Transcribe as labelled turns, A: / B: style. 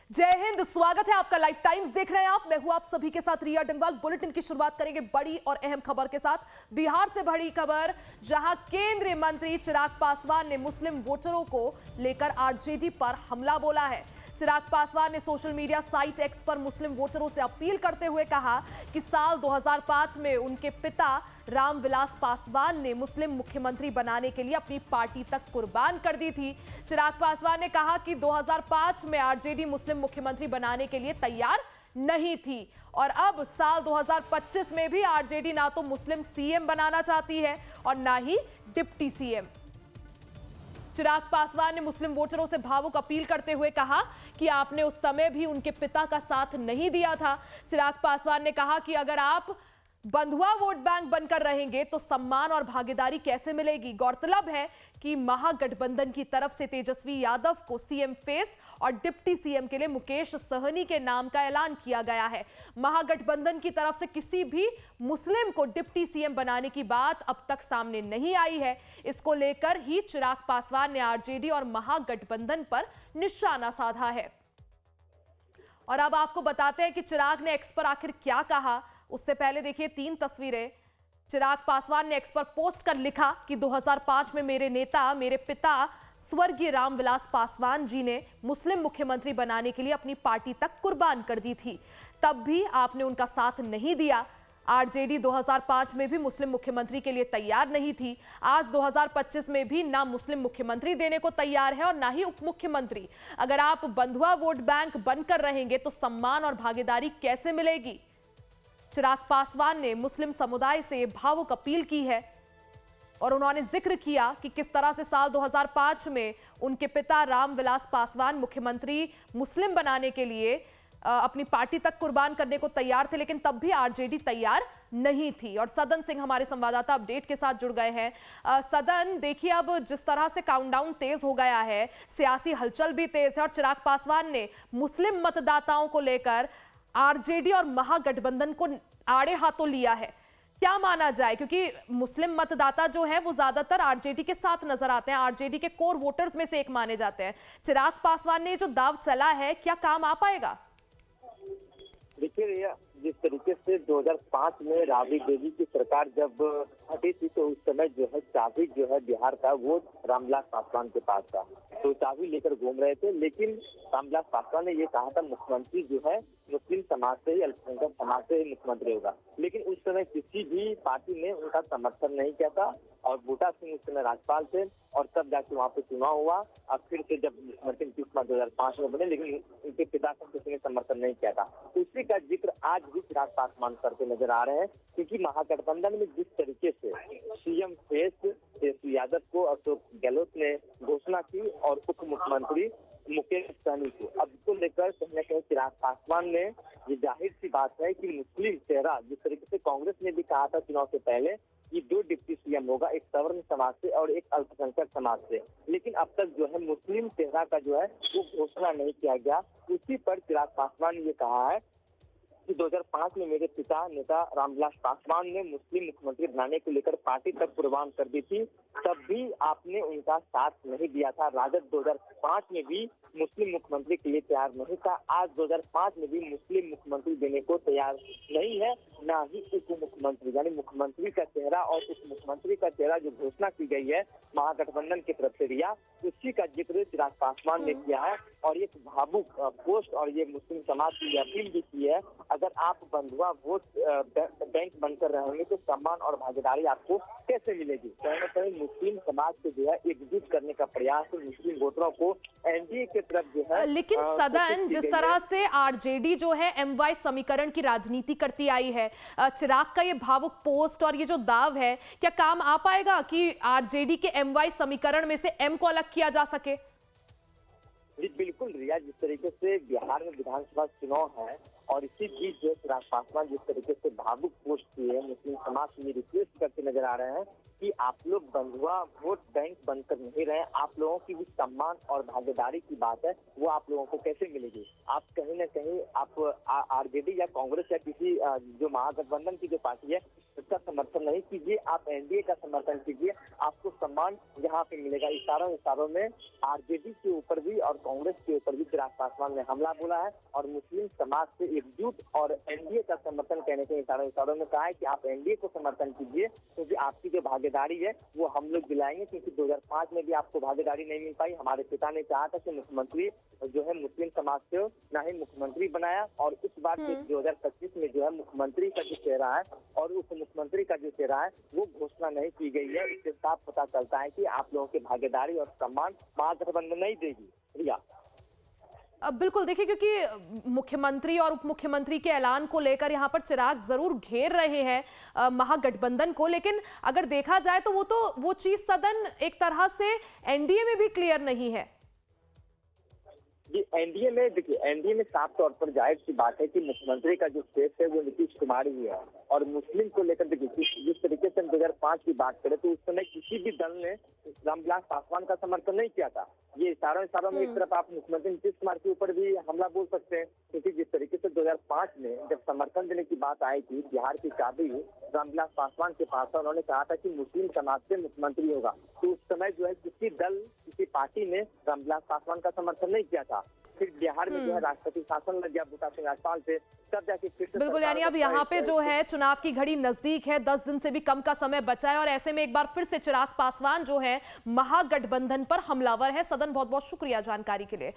A: जय हिंद, स्वागत है आपका। लाइफ टाइम्स देख रहे हैं आप। मैं हूं आप सभी के साथ रिया डंगवाल। बुलेटिन की शुरुआत करेंगे बड़ी और अहम खबर के साथ। बिहार से बड़ी खबर, जहां केंद्रीय मंत्री चिराग पासवान ने मुस्लिम वोटरों को लेकर आरजेडी पर हमला बोला है। चिराग पासवान ने सोशल मीडिया साइट एक्स पर मुस्लिम वोटरों से अपील करते हुए कहा कि साल 2005 में उनके पिता रामविलास पासवान ने मुस्लिम मुख्यमंत्री बनाने के लिए अपनी पार्टी तक कुर्बान कर दी थी। चिराग पासवान ने कहा कि 2005 में आरजेडी मुस्लिम मुख्यमंत्री बनाने के लिए तैयार नहीं थी और अब साल 2025 में भी आरजेडी ना तो मुस्लिम सीएम बनाना चाहती है और ना ही डिप्टी सीएम। चिराग पासवान ने मुस्लिम वोटरों से भावुक अपील करते हुए कहा कि आपने उस समय भी उनके पिता का साथ नहीं दिया था। चिराग पासवान ने कहा कि अगर आप बंधुआ वोट बैंक बनकर रहेंगे तो सम्मान और भागीदारी कैसे मिलेगी। गौरतलब है कि महागठबंधन की तरफ से तेजस्वी यादव को सीएम फेस और डिप्टी सीएम के लिए मुकेश सहनी के नाम का ऐलान किया गया है। महागठबंधन की तरफ से किसी भी मुस्लिम को डिप्टी सीएम बनाने की बात अब तक सामने नहीं आई है। इसको लेकर ही चिराग पासवान ने आरजेडी और महागठबंधन पर निशाना साधा है। और अब आपको बताते हैं कि चिराग ने एक्स पर आखिर क्या कहा। उससे पहले देखिए 3 तस्वीरें। चिराग पासवान ने एक्स पर पोस्ट कर लिखा कि 2005 में मेरे नेता, मेरे पिता स्वर्गीय रामविलास पासवान जी ने मुस्लिम मुख्यमंत्री बनाने के लिए अपनी पार्टी तक कुर्बान कर दी थी। तब भी आपने उनका साथ नहीं दिया। आरजेडी 2005 में भी मुस्लिम मुख्यमंत्री के लिए तैयार नहीं थी। आज 2025 में भी ना मुस्लिम मुख्यमंत्री देने को तैयार है और ना ही उप मुख्यमंत्री। अगर आप बंधुआ वोट बैंक बनकर रहेंगे तो सम्मान और भागीदारी कैसे मिलेगी। चिराग पासवान ने मुस्लिम समुदाय से भावुक अपील की है और उन्होंने जिक्र किया कि किस तरह से साल 2005 में उनके पिता रामविलास पासवान मुख्यमंत्री मुस्लिम बनाने के लिए अपनी पार्टी तक कुर्बान करने को तैयार थे, लेकिन तब भी आरजेडी तैयार नहीं थी। और सदन सिंह हमारे संवाददाता अपडेट के साथ जुड़ गए हैं। सदन, देखिए अब जिस तरह से काउंटडाउन तेज हो गया है, सियासी हलचल भी तेज है और चिराग पासवान ने मुस्लिम मतदाताओं को लेकर आरजेडी और महागठबंधन को आड़े हाथों लिया है। क्या माना जाए, क्योंकि मुस्लिम मतदाता जो है वो ज्यादातर आरजेडी के साथ नजर आते हैं, आरजेडी के कोर वोटर्स में से एक माने जाते हैं। चिराग पासवान ने जो दाव चला है, क्या काम आ पाएगा?
B: देखिए रिया, जिस तरीके से 2005 में राबड़ी देवी की सरकार जब हटी थी तो उस समय जो है चाबी जो है बिहार का वो रामविलास पासवान के पास था, तो चाबी लेकर घूम रहे थे। लेकिन रामविलास पासवान ने ये कहा था मुख्यमंत्री जो है मुस्लिम समाज से ही, अल्पसंख्यक समाज से ही मुख्यमंत्री होगा। लेकिन उस समय किसी भी पार्टी ने उनका समर्थन नहीं किया था और बूटा सिंह उस समय राज्यपाल थे और तब जाके वहाँ पे चुनाव हुआ। अब फिर से जब मुख्यमंत्री नीतीश कुमार 2005 में बने, लेकिन उनके पिता का किसी ने समर्थन नहीं किया था। उसी का जिक्र आज भी चिराग पासवान करते नजर आ रहे हैं, क्योंकि महागठबंधन में जिस तरीके से सीएम फेस तेजस्वी यादव को अशोक गहलोत ने घोषणा की और उप मुख्यमंत्री मुकेश सहनी को, अब इसको लेकर कहीं न कहीं चिराग पासवान ने, ये जाहिर सी बात है कि मुस्लिम चेहरा, जिस तरीके से कांग्रेस ने भी कहा था चुनाव से पहले कि 2 डिप्टी सीएम होगा, एक सवर्ण समाज से और एक अल्पसंख्यक समाज से, लेकिन अब तक जो है मुस्लिम चेहरा का जो है वो घोषणा नहीं किया गया। उसी पर चिराग पासवान ने ये कहा है कि 2005 में मेरे पिता नेता रामविलास पासवान ने मुस्लिम मुख्यमंत्री बनाने को लेकर पार्टी तक कुर्बान कर दी थी, तब भी आपने उनका साथ नहीं दिया था। राजद 2005 में भी मुस्लिम मुख्यमंत्री के लिए तैयार नहीं था, आज 2005 में भी मुस्लिम मुख्यमंत्री देने को तैयार नहीं है, ना ही उप मुख्यमंत्री। यानी मुख्यमंत्री का चेहरा और उप मुख्यमंत्री का चेहरा जो घोषणा की गई है महागठबंधन की तरफ से रिया, उसी का जिक्र चिराग पासवान ने किया है और ये भावुक पोस्ट और ये मुस्लिम समाज की अपील भी की है, अगर आप बंधुआ वोट बैंक बनकर रहेंगे तो सम्मान और भागीदारी आपको कैसे मिलेगी। कहीं न कहीं मुस्लिम समाज को जो है एकजुट करने का प्रयास मुस्लिम वोटरों को एनडीए की तरफ जो है।
A: लेकिन सदन, जिस तरह से आरजेडी जो है एमवाई समीकरण की राजनीति करती आई है, चिराग का ये भावुक पोस्ट और ये जो दाव है, क्या काम आ पाएगा कि आरजेडी के एमवाई समीकरण में से एम को अलग किया जा सके?
B: जी बिल्कुल रिया, जिस तरीके से बिहार में विधानसभा चुनाव है और इसी बीच जो चिराग पासवान जिस तरीके से भावुक पोस्ट किए हैं, मुस्लिम समाज से ये रिक्वेस्ट करते नजर आ रहे हैं कि आप लोग बंधुआ वोट बैंक बनकर नहीं रहे, आप लोगों की भी सम्मान और भागीदारी की बात है वो आप लोगों को कैसे मिलेगी। आप कहीं ना कहीं आप आरजेडी या कांग्रेस या किसी जो महागठबंधन की जो पार्टी है उसका समर्थन नहीं कीजिए, आप एनडीए का समर्थन कीजिए, आपको सम्मान सम्मान यहाँ पे मिलेगा। इशारों में आरजेडी के ऊपर भी और कांग्रेस के ऊपर भी चिराग पासवान ने हमला बोला है और मुस्लिम समाज से एकजुट और एनडीए का समर्थन कहने के इशारों में कहा है कि आप एनडीए को समर्थन कीजिए, क्योंकि आपकी जो भागीदारी है वो हम लोग दिलाएंगे, क्योंकि 2005 में भी आपको भागीदारी नहीं मिल पाई। हमारे पिता ने कहा था कि मुख्यमंत्री जो है मुस्लिम समाज से ना ही मुख्यमंत्री बनाया, और इस बार 2025 में जो है मुख्यमंत्री का जो चेहरा है और उस मुख्यमंत्री का जो चेहरा है वो घोषणा नहीं की गई है। इससे साफ पता चलता है कि आप लोगों की भागीदारी और सम्मान महागठबंधन नहीं देगी। रिया,
A: अब बिल्कुल देखिए, क्योंकि मुख्यमंत्री और उप मुख्यमंत्री के ऐलान को लेकर यहाँ पर चिराग जरूर घेर रहे हैं महागठबंधन को, लेकिन अगर देखा जाए तो वो चीज सदन एक तरह से एनडीए में भी क्लियर नहीं है।
B: जी, एनडीए में देखिए, एनडीए में साफ तौर पर जाहिर सी बात है कि मुख्यमंत्री का जो फेस है वो नीतीश कुमार ही है, और मुस्लिम को लेकर देखिए जिस तरीके से 2005 की बात करें तो उस समय किसी भी दल ने रामविलास पासवान का समर्थन नहीं किया था। ये इशारों में एक तरफ आप मुख्यमंत्री नीतीश कुमार के ऊपर भी हमला बोल सकते हैं, क्योंकि जिस तरीके से 2005 में जब समर्थन देने की बात आई थी, बिहार की चाबी रामविलास पासवान के पास था, उन्होंने कहा था कि मुस्लिम समाज से मुख्यमंत्री होगा, तो उस समय जो है किसी दल किसी पार्टी ने रामविलास पासवान का समर्थन नहीं किया था। फिर बिहार में जो है राष्ट्रपति शासन लग गया बूटा सिंह राजपाल से, तब जाके फिर से
A: बिल्कुल, यानी अब यहाँ पे जो है चुनाव की घड़ी नजदीक है, 10 दिन से भी कम का समय बचा है, और ऐसे में एक बार फिर से चिराग पासवान जो है महागठबंधन पर हमलावर है। सदन बहुत बहुत शुक्रिया जानकारी के लिए।